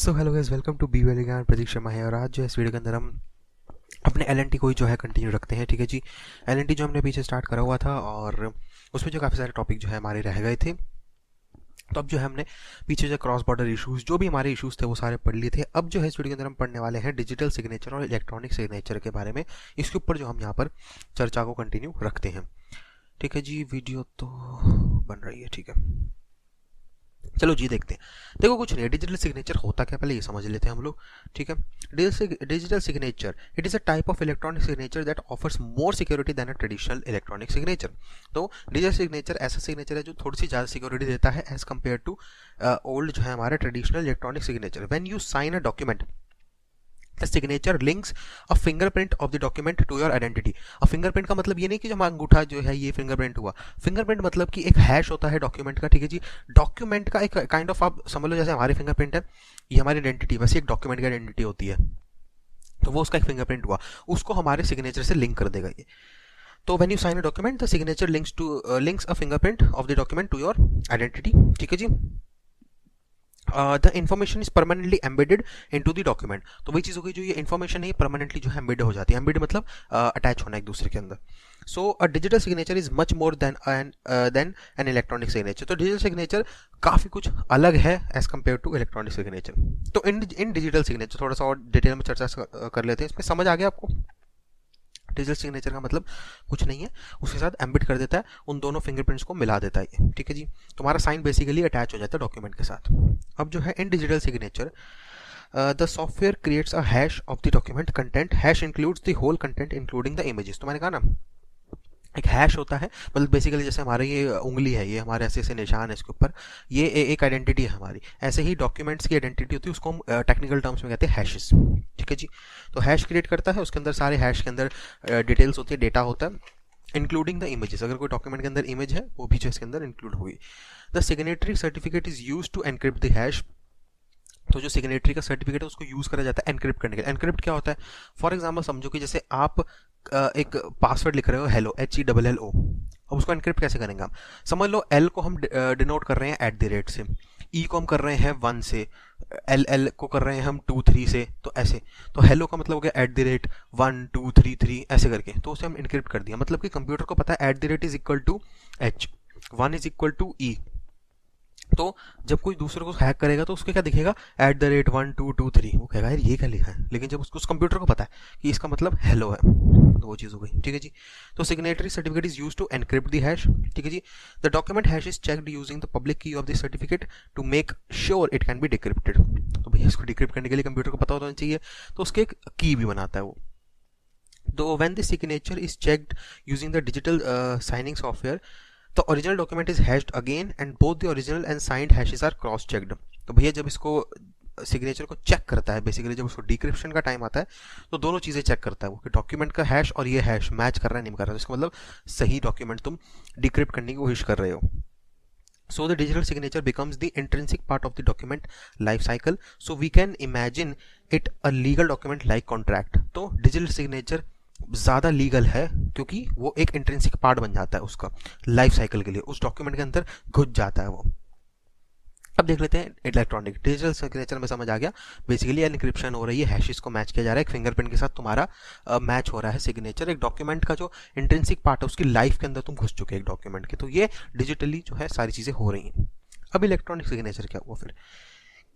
So hello guys, welcome to be well Gyan. प्रतीक शर्मा है और आज जो है इस वीडियो के अंदर हम अपने एलएनटी को ही जो है कंटिन्यू रखते हैं। ठीक है जी। एलएनटी जो हमने पीछे स्टार्ट करा हुआ था और उसमें जो काफ़ी सारे टॉपिक जो है हमारे रह गए थे। तो अब जो है हमने पीछे जो क्रॉस बॉर्डर इशूज़ जो भी हमारे इशूज़ थे वो सारे पढ़ लिए थे। अब जो है इस वीडियो के अंदर हम पढ़ने वाले हैं डिजिटल सिग्नेचर और इलेक्ट्रॉनिक सिग्नेचर के बारे में। इसके ऊपर जो हम यहाँ पर चर्चा को कंटिन्यू रखते हैं। ठीक है जी। वीडियो तो बन रही है, ठीक है। चलो जी देखते हैं। देखो कुछ नहीं, डिजिटल सिग्नेचर होता क्या पहले ये समझ लेते हैं हम लोग। ठीक है। Digital signature it is a type of electronic signature that offers more security than a traditional electronic signature. तो डिजिटल सिग्नेचर ऐसा सिग्नेचर है जो थोड़ी सी ज़्यादा सिक्योरिटी देता है एज कम्पेयर टू ओल्ड जो है हमारा traditional electronic signature. When you sign a document, The signature links a fingerprint of the document to your identity। अब फिंगरप्रिंट का मतलब ये नहीं कि जो हमारा अंगूठा जो है ये फिंगरप्रिंट हुआ। फिंगरप्रिंट मतलब कि एक हैश होता है डॉक्यूमेंट का। ठीक है जी। डॉक्यूमेंट का एक काइंड ऑफ, आप समझ लो जैसे हमारे फिंगरप्रिंट है, ये हमारी आइडेंटिटी, वैसे एक डॉक्यूमेंट की आइडेंटिटी होती है। तो वो उसका एक फिंगरप्रिंट हुआ, उसको हमारे सिग्नेचर से लिंक कर देगा ये। तो when you sign a document the signature links a fingerprint of the document to your identity. ठीक है जी। The information is permanently embedded into the document. तो वही चीज़ हो गई, जो ये इन्फॉर्मेशन है परमानेंटली जो है एम्बेड हो जाती है। एम्बेड मतलब अटैच होना एक दूसरे के अंदर। So a digital signature is much more than an electronic signature. तो डिजिटल सिग्नेचर काफ़ी कुछ अलग है as compare to electronic signature. तो इन डिजिटल सिग्नेचर थोड़ा सा और डिटेल में चर्चा कर लेते हैं। इसमें समझ आ गया आपको? डिजिटल सिग्नेचर का मतलब कुछ नहीं है, उसके साथ एम्बिट कर देता है, उन दोनों फिंगरप्रिंट्स को मिला देता है ये। ठीक है जी। तुम्हारा साइन बेसिकली अटैच हो जाता है डॉक्यूमेंट के साथ। अब जो है इन digital signature the software creates a hash of the document content. Hash includes the whole content including the images. तो मैंने कहा ना, एक हैश होता है, मतलब बेसिकली जैसे हमारे ये उंगली है, ये हमारे ऐसे ऐसे निशान है इसके ऊपर, ये एक आइडेंटिटी है हमारी। ऐसे ही डॉक्यूमेंट्स की आइडेंटिटी होती है, उसको हम टेक्निकल टर्म्स में कहते हैं हैशेस। ठीक है जी। तो हैश क्रिएट करता है, उसके अंदर सारे हैश के अंदर डिटेल्स होती है, डेटा होता है, इंक्लूडिंग द इमेजेस। अगर कोई डॉक्यूमेंट के अंदर इमेज है वो भी जो इसके अंदर इंक्लूड होगी। The signatory certificate is use to encrypt the hash. तो जो सिग्नेटरी का सर्टिफिकेट है उसको यूज करा जाता है एनक्रिप्ट करने के लिए। एनक्रिप्ट क्या होता है? फॉर एग्जांपल समझो कि जैसे आप एक पासवर्ड लिख रहे हो, हेलो HELLO। अब उसको एनक्रिप्ट कैसे करेंगे हम? समझ लो एल को हम डिनोट कर रहे हैं @ से, ई को हम कर रहे हैं 1 से, एल को कर रहे हैं हम 2 3 से, तो ऐसे। तो हेलो का मतलब हो गया @1 2 3 3 ऐसे करके, तो उसे हम इनक्रिप्ट कर दिया। मतलब कि कंप्यूटर को पता है @ is equal to H, 1 is equal to E। तो जब कोई दूसरे को हैक करेगा तो उसके क्या दिखेगा? @1223। वो कहेगा यार ये क्या लिखा है, लेकिन जब उसको उस कंप्यूटर को पता है कि इसका मतलब हेलो है, तो वो चीज़ हो गई। ठीक है जी। तो signatory certificate is use to encrypt the hash. ठीक है जी। The document hash is checked using the public key of the certificate to make sure it can be decrypted. तो भैया इसको डिक्रिप्ट करने के लिए कंप्यूटर को पता होना चाहिए, तो उसके एक की भी बनाता है वो। तो when the signature is checked using the digital signing software, the original document is hashed again and both the original and signed hashes are cross checked। तो भैया जब इसको सिग्नेचर को चेक करता है, बेसिकली जब उसको डिक्रिप्शन का टाइम आता है तो दोनों चीज़ें चेक करता है वो, कि डॉक्यूमेंट का हैश और ये हैश मैच कर रहा है नहीं कर रहा है। तो इसका मतलब सही डॉक्यूमेंट तुम डिक्रिप्ट करने की कोशिश कर रहे हो। So the digital signature becomes the intrinsic part of the document life cycle, so we can imagine it a legal document like contract। तो डिजिटल सिग्नेचर ज़्यादा लीगल है क्योंकि वो एक इंट्रिंसिक पार्ट बन जाता है उसका लाइफ साइकिल के लिए, उस डॉक्यूमेंट के अंदर घुस जाता है वो। अब देख लेते हैं इलेक्ट्रॉनिक। डिजिटल सिग्नेचर में समझ आ गया, बेसिकली एनक्रिप्शन हो रही है, हैशेस को मैच किया जा रहा है, एक फिंगरप्रिंट के साथ तुम्हारा मैच हो रहा है सिग्नेचर। एक डॉक्यूमेंट का जो इंट्रिंसिक पार्ट है उसकी लाइफ के अंदर तुम घुस चुके हैं एक डॉक्यूमेंट के, तो ये डिजिटली जो है सारी चीज़ें हो रही हैं। अब इलेक्ट्रॉनिक सिग्नेचर क्या हुआ फिर?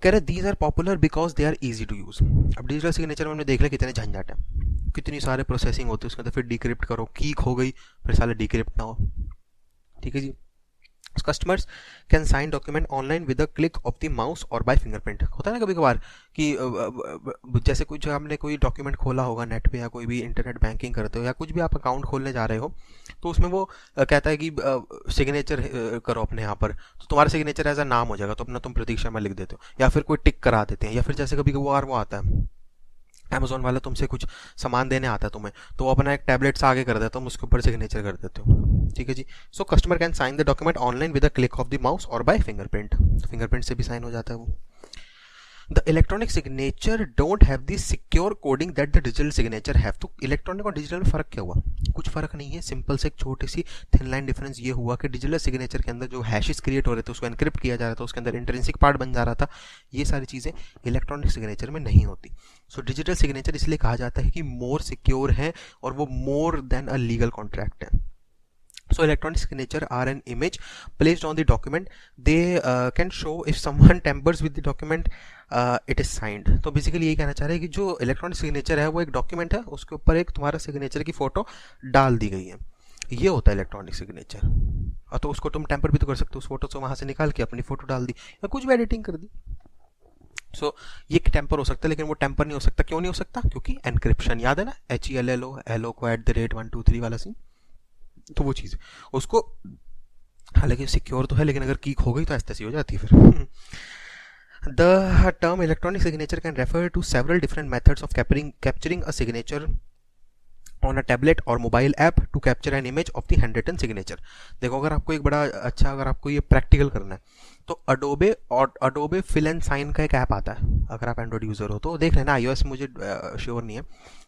कह रहे these are popular because they are easy to use. अब डिजिटल सिग्नेचर में हमने देख लिया कितने झंझट है, कितनी सारे प्रोसेसिंग होती है उसके अंदर, फिर डिक्रिप्ट करो, की खो गई फिर साले डिक्रिप्ट ना हो। ठीक है जी। Customers can sign document online with a click of the mouse और बाय फिंगरप्रिंट। होता है ना कभी कभार कि जैसे कुछ हमने कोई डॉक्यूमेंट खोला होगा नेट पे, या कोई भी इंटरनेट बैंकिंग करते हो, या कुछ भी आप अकाउंट खोलने जा रहे हो, तो उसमें वो कहता है कि सिग्नेचर करो अपने यहाँ पर, तो तुम्हारा सिग्नेचर एज अ नाम हो जाएगा, तो अपना तुम प्रतीक शर्मा लिख देते हो, या फिर कोई टिक करा देते हैं। या फिर जैसे कभी कभार वो आता है अमेजोन वाला तुमसे कुछ सामान देने आता है तुम्हें, तो वो अपना एक टैबलेट से आगे कर देता, तुम उसके ऊपर सिग्नेचर कर देते हो। ठीक है जी। So customer can sign the document online with a click of the mouse और बाय फिंगरप्रिंट। फिंगरप्रिंट से भी साइन हो जाता है वो। The electronic signature don't have the secure coding that the digital signature have. तो इलेक्ट्रॉनिक और डिजिटल में फ़र्क क्या हुआ? कुछ फ़र्क नहीं है, सिंपल से एक छोटी सी थिन लाइन डिफरेंस ये हुआ कि डिजिटल सिग्नेचर के अंदर जो हैशेस क्रिएट हो रहे थे उसको एनक्रिप्ट किया जा रहा था, उसके अंदर इंट्रिंसिक पार्ट बन जा रहा था। ये सारी चीज़ें इलेक्ट्रॉनिक सिग्नेचर में नहीं होती। सो डिजिटल सिग्नेचर इसलिए कहा जाता है कि मोर सिक्योर है और वो more than a legal contract है। So electronic signature are an image placed on the document. They can show if someone tampers with the document, it is signed. तो बेसिकली यही कहना चाह रहे हैं कि जो इलेक्ट्रॉनिक सिग्नेचर है वो एक डॉक्यूमेंट है, उसके ऊपर एक तुम्हारा सिग्नेचर की फोटो डाल दी गई है, ये होता है इलेक्ट्रॉनिक सिग्नेचर। और तो उसको तुम टेम्पर भी तो कर सकते हो, उस फोटो से वहाँ से निकाल के अपनी फोटो डाल दी या कुछ भी एडिटिंग कर दी। सो ये टेम्पर हो सकता है, लेकिन वो टेम्पर नहीं हो सकता। क्यों नहीं हो सकता? क्योंकि एनक्रिप्शन, याद है ना, HELLO को @123 वाला सीन। तो वो चीज़ उसको, हालांकि सिक्योर तो है, लेकिन अगर कीक हो गई तो ऐसी हो जाती है फिर। The term electronic signature can refer to several different methods of capturing a signature on a tablet और mobile app to capture an image of the handwritten signature. देखो, अगर आपको एक बड़ा अच्छा, अगर आपको ये प्रैक्टिकल करना है तो अडोबे फिल एंड साइन का एक ऐप आता है। अगर आप एंड्रॉइड यूज़र हो तो देख लेना, iOS मुझे श्योर नहीं है।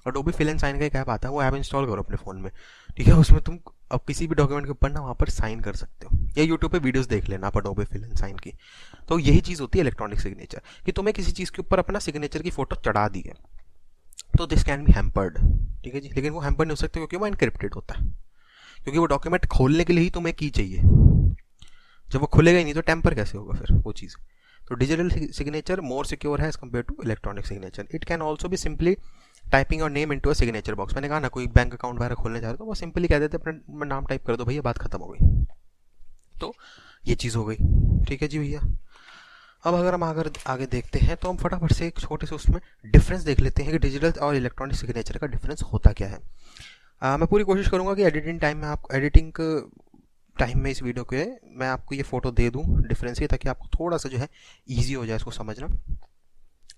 अडोबे फिल एंड साइन का एक ऐप आता है, वो ऐप इंस्टॉल करो अपने फ़ोन में, ठीक है। उसमें तुम अब किसी भी डॉक्यूमेंट के ऊपर ना वहाँ पर साइन कर सकते हो, या यूट्यूब पे वीडियोस देख लेना आप अडोबे फिल एंड साइन की। तो यही चीज़ होती है इलेक्ट्रॉनिक सिग्नेचर, कि तुम्हें किसी चीज़ के ऊपर अपना सिग्नेचर की फोटो चढ़ा दी है, तो दिस कैन बी हैम्पर्ड, ठीक है जी। लेकिन वो हैम्पर्ड नहीं हो सकता क्योंकि वो एनक्रिप्टेड होता है, क्योंकि वो डॉक्यूमेंट खोलने के लिए ही तुम्हें की चाहिए। जब वो खुलेगा ही नहीं तो टेम्पर कैसे होगा फिर वो चीज़। तो डिजिटल सिग्नेचर मोर सिक्योर है as compare to electronic signature. It can also भी simply typing your name into a signature box. मैंने कहा ना, कोई बैंक अकाउंट वगैरह खोलने जा रहे तो वो सिंपली कह देते अपना नाम टाइप कर दो भैया, बात खत्म हो गई। तो ये चीज़ हो गई, ठीक है जी भैया। अब अगर हम आगे देखते हैं तो हम फटाफट से एक छोटे से उसमें डिफरेंस देख लेते हैं कि डिजिटल और इलेक्ट्रॉनिक सिग्नेचर का डिफरेंस होता क्या है। मैं पूरी कोशिश करूंगा कि एडिटिंग टाइम में इस वीडियो के मैं आपको ये फोटो दे दूं डिफरेंस की, ताकि आपको थोड़ा सा जो है ईजी हो जाए इसको समझना।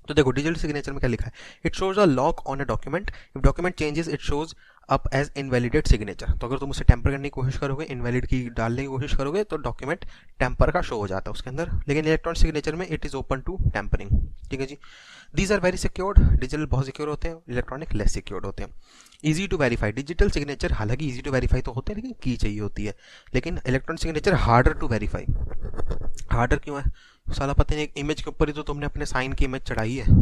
तो देखो, डिजिटल सिग्नेचर में क्या लिखा है? It shows a lock on a document, if document changes it shows up as invalidate signature. तो अगर तुम उसे टेम्पर करने की कोशिश करोगे, इनवैलिड की डालने की कोशिश करोगे, तो डॉक्यूमेंट टेम्पर का शो हो जाता है उसके अंदर। लेकिन इलेक्ट्रॉनिक सिग्नेचर में it is open to tampering, ठीक है जी। These are very secured. Digital बहुत सिक्योर होते हैं, इलेक्ट्रॉनिक लेस सिक्योर्ड होते हैं। Easy to verify. Digital signature हालांकि इजी टू वेरीफाई तो होते हैं, लेकिन की चाहिए होती है। लेकिन electronic signature harder to verify. Harder क्यों है? साला पता नहीं, एक इमेज के ऊपर ही तो तुमने अपने साइन की इमेज चढ़ाई है,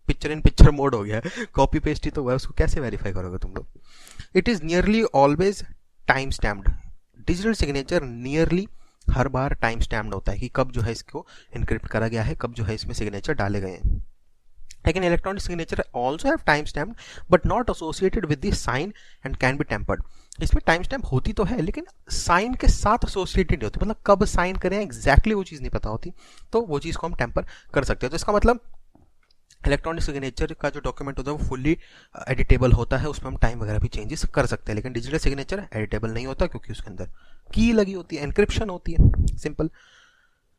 पिक्चर इन पिक्चर मोड हो गया है, कॉपी पेस्ट ही तो हुआ है, उसको कैसे वेरीफाई करोगे तुम लोग? It is nearly always time stamped. Digital signature nearly her bar time stamped होता है कि कब जो है इसको इनक्रिप्ट करा गया है, कब जो है इसमें सिग्नेचर डाले गए हैं। लेकिन electronic signature also have time stamp but not associated with the sign and can be tampered. इसमें टाइम स्टैम्प होती तो है, लेकिन साइन के साथ एसोसिएटेड नहीं होती, मतलब कब साइन करें एग्जैक्टली वो चीज़ नहीं पता होती, तो वो चीज़ को हम टेम्पर कर सकते हैं। तो इसका मतलब इलेक्ट्रॉनिक सिग्नेचर का जो डॉक्यूमेंट होता है वो फुल्ली एडिटेबल होता है, उसमें हम टाइम वगैरह भी चेंजेस कर सकते हैं। लेकिन डिजिटल सिग्नेचर एडिटेबल नहीं होता, क्योंकि उसके अंदर की लगी होती है, एनक्रिप्शन होती है, simple.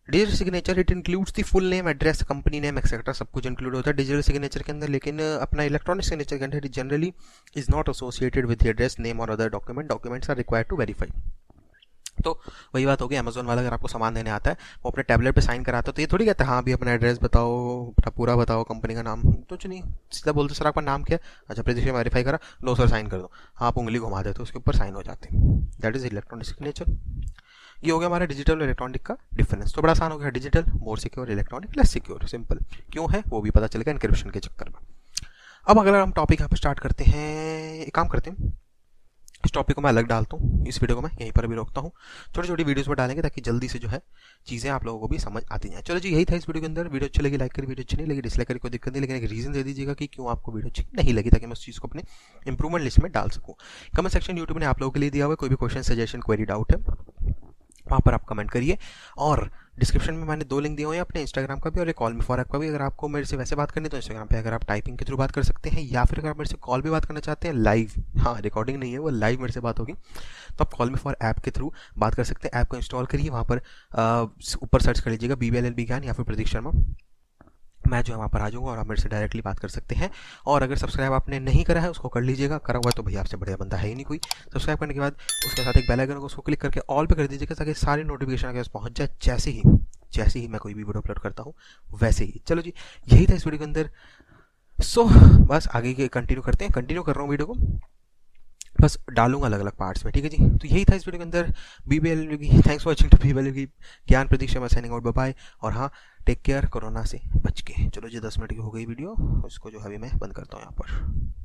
Digital signature it includes the full name, address, company name etcetera, सब कुछ इंक्लूड होता है डिजिटल सिग्नेचर के अंदर। लेकिन अपना इलेक्ट्रॉनिक सिग्नेचर के अंदर generally is not associated with the address, name और other documents are required to verify. तो वही बात होगी, अमेजोन वाला अगर आपको सामान देने आता है, वो अपने टैबलेट पे साइन कराता है, तो ये थोड़ी कहता है हाँ भी अपना एड्रेस बताओ, अपना पूरा बताओ, कंपनी का नाम, कुछ नहीं, सीधा बोलते सर आपका नाम क्या है? अच्छा प्रतीक से वेरीफाई करा, लो सर साइन कर दो। हाँ, आप उंगली घुमा देते हो, उसके ऊपर साइन हो जाते हैं। That is electronic signature. ये हो गया हमारा डिजिटल और इलेक्ट्रॉनिक का डिफरेंस। तो बड़ा आसान हो गया, digital more secure, electronic less secure, simple. क्यों है वो भी पता चलेगा एनक्रिप्शन के चक्कर में। अब अगर हम टॉपिक यहाँ पर स्टार्ट करते हैं, एक काम करते हैं, इस टॉपिक को मैं अलग डालता हूँ, इस वीडियो को मैं यहीं पर भी रोकता हूँ, छोटी छोटी वीडियोस में डालेंगे ताकि जल्दी से जो है चीज़ें आप लोगों को भी समझ आती जाए। चलो जी, यही था इस वीडियो के अंदर। वीडियो अच्छी लगी लाइक करिए, वीडियो अच्छी नहीं लगी डिसलाइक करिए, कोई दिक्कत नहीं, लेकिन एक रीज़न दे दीजिएगा कि क्यों आपको वीडियो अच्छी नहीं लगी, ताकि मैं उस चीज़ को अपने इंप्रूवमेंट लिस्ट में डाल सकूँ। कमेंट सेक्शन यूट्यूब ने आप लोगों के लिए दिया हुआ है, कोई भी क्वेश्चन, सजेशन, क्वेरी, डाउट है वहाँ पर आप कमेंट करिए। और डिस्क्रिप्शन में मैंने 2 लिंक दिए हुए हैं, अपने इंस्टाग्राम का भी और एक कॉल मी फॉर ऐप का भी। अगर आपको मेरे से वैसे बात करनी है तो इंस्टाग्राम पे अगर आप टाइपिंग के थ्रू बात कर सकते हैं, या फिर अगर आप मेरे से कॉल भी बात करना चाहते हैं लाइव, हाँ रिकॉर्डिंग नहीं है, वो लाइव मेरे से बात होगी, तो आप कॉल मी फॉर ऐप के थ्रू बात कर सकते हैं। ऐप को इंस्टॉल करिए, वहाँ पर ऊपर सर्च कर लीजिएगा BBLLB ज्ञान या फिर प्रतीक शर्मा, मैं जो है वहाँ पर आ जाऊँगा और आप मेरे से डायरेक्टली बात कर सकते हैं। और अगर सब्सक्राइब आपने नहीं करा है उसको कर लीजिएगा, करा हुआ है तो भैया आपसे बढ़िया बंदा है ही नहीं कोई। सब्सक्राइब करने के बाद उसके साथ एक बेल आइकन को उसको क्लिक करके ऑल पे कर दीजिएगा, ताकि सारी नोटिफिकेशन आपके पास पहुँच जाए जैसे ही जैसे ही मैं कोई भी वीडियो अपलोड करता हूँ वैसे ही। चलो जी, यही था इस वीडियो के अंदर। सो बस आगे के कंटिन्यू करते हैं, कंटिन्यू कर रहा हूँ वीडियो को, बस डालूंगा अलग अलग पार्ट्स में, ठीक है जी। तो यही था इस वीडियो के अंदर। BBL की thanks for watching to BBL की ज्ञान प्रतीक Sharma signing out, bye bye. और हाँ, टेक केयर कोरोना से बच के। चलो जी, 10 मिनट की हो गई वीडियो, इसको जो है अभी मैं बंद करता हूँ यहाँ पर।